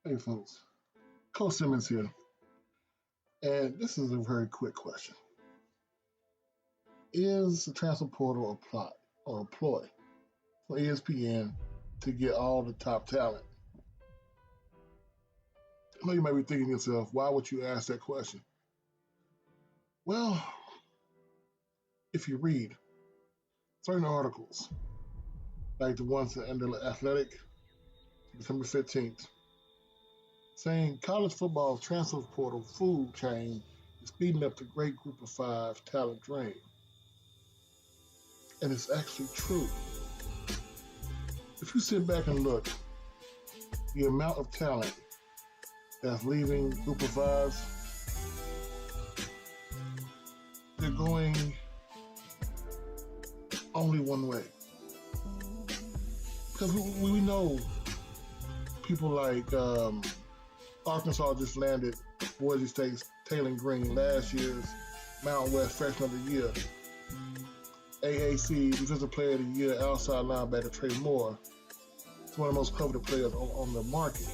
Hey folks, Coach Simmons here, and this is a very quick question. Is the transfer portal a plot or a ploy for ESPN to get all the top talent? I know you might be thinking to yourself, why would you ask that question? Well, if you read certain articles, like the ones in the Athletic, December 15th, saying college football transfer portal food chain is speeding up the great group of five talent drain. And it's actually true. If you sit back and look, the amount of talent that's leaving group of fives, they're going only one way. Because we know people like Arkansas just landed Boise State's Taylor Green, last year's Mountain West Freshman of the Year. AAC Defensive Player of the Year outside linebacker Trey Moore. It's one of the most coveted players on the market.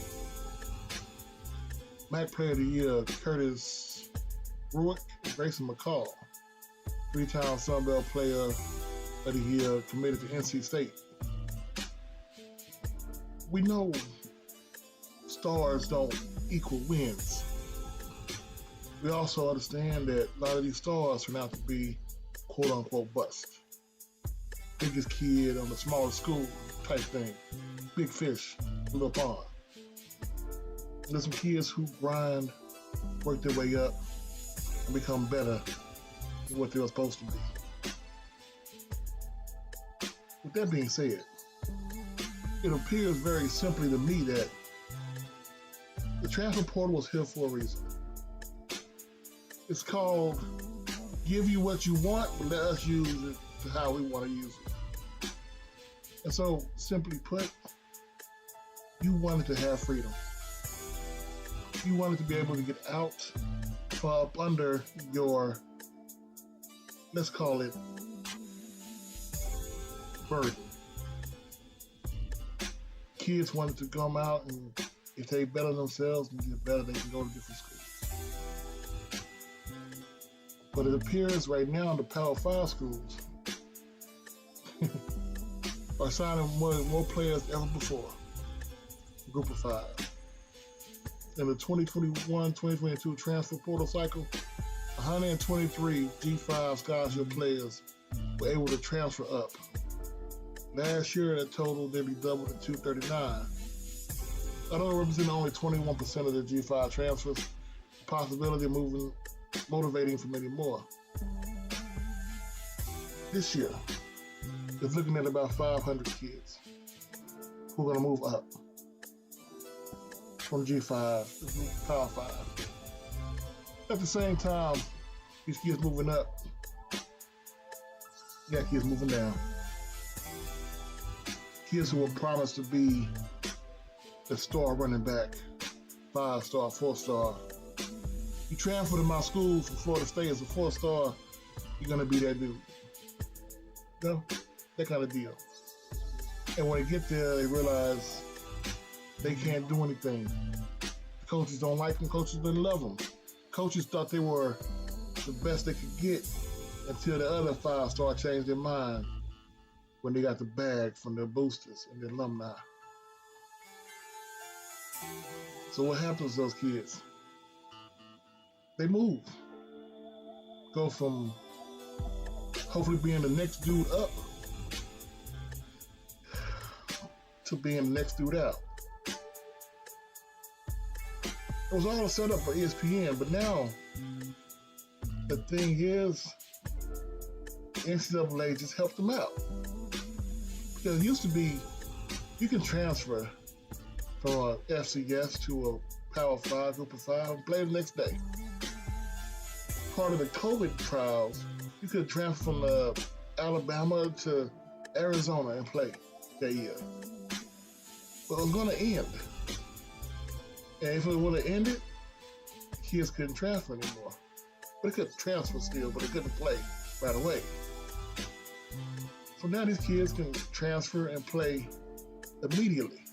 MAC Player of the Year Curtis Ruick and Grayson McCall. Three-time Sun Belt Player of the Year committed to NC State. We know stars don't equal wins. We also understand that a lot of these stars turn out to be quote-unquote bust. Biggest kid on the smallest school type thing. Big fish, little pond. There's some kids who grind, work their way up, and become better than what they were supposed to be. With that being said, it appears very simply to me that the transfer portal was here for a reason. It's called give you what you want, but let us use it to how we want to use it. And so, simply put, you wanted to have freedom. You wanted to be able to get out from up under your, let's call it, burden. Kids wanted to come out, and if they better themselves and get better, they can go to different schools. But it appears right now the Power 5 schools are signing more players than ever before. Group of 5. In the 2021-2022 transfer portal cycle, 123 G5 scholarship players were able to transfer up. Last year, that total nearly doubled to 239. Although it represented only 21% of the G5 transfers, the possibility of moving motivating for many more. This year, it's looking at about 500 kids who are going to move up from G5 to Power 5. At the same time, these kids moving up, you got kids moving down. Kids who were promised to be the star running back, 5-star, 4-star. You transfer to my school from Florida State as a 4-star, you're going to be that dude. You know, that kind of deal. And when they get there, they realize they can't do anything. The coaches don't like them, coaches didn't love them. Coaches thought they were the best they could get until the other 5-star changed their mind when they got the bag from their boosters and their alumni. So what happens to those kids? They move. Go from hopefully being the next dude up to being the next dude out. It was all set up for ESPN, but now the thing is, NCAA just helped them out. Because it used to be, you can transfer from a FCS to a Power 5, Group of 5, and play the next day. Part of the COVID trials, you could transfer from Alabama to Arizona and play that year. But it was going to end. And if it would have ended, kids couldn't transfer anymore. But they could transfer still, but they couldn't play right away. So now these kids can transfer and play immediately.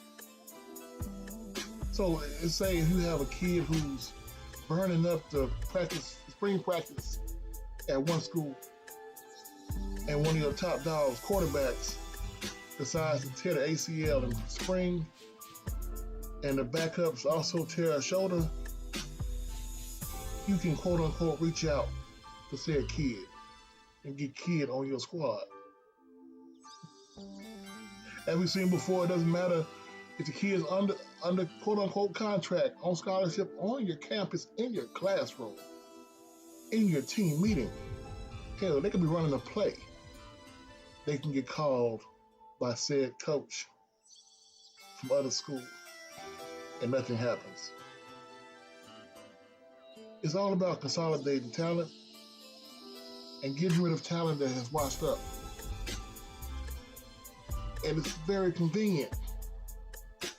So let's say if you have a kid who's burning up the practice, spring practice at one school, and one of your top dogs, quarterbacks, decides to tear the ACL in spring, and the backups also tear a shoulder, you can quote unquote reach out to said kid and get kid on your squad. As we've seen before, it doesn't matter if the kid is under quote unquote contract, on scholarship, on your campus, in your classroom, in your team meeting. Hell, they could be running a play. They can get called by said coach from other school, and nothing happens. It's all about consolidating talent and getting rid of talent that has washed up. And it's very convenient.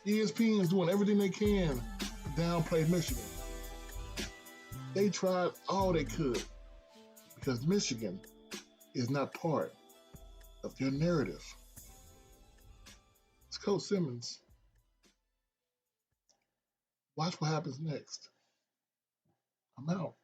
ESPN is doing everything they can to downplay Michigan. They tried all they could because Michigan is not part of their narrative. It's Coach Simmons. Watch what happens next. I'm out.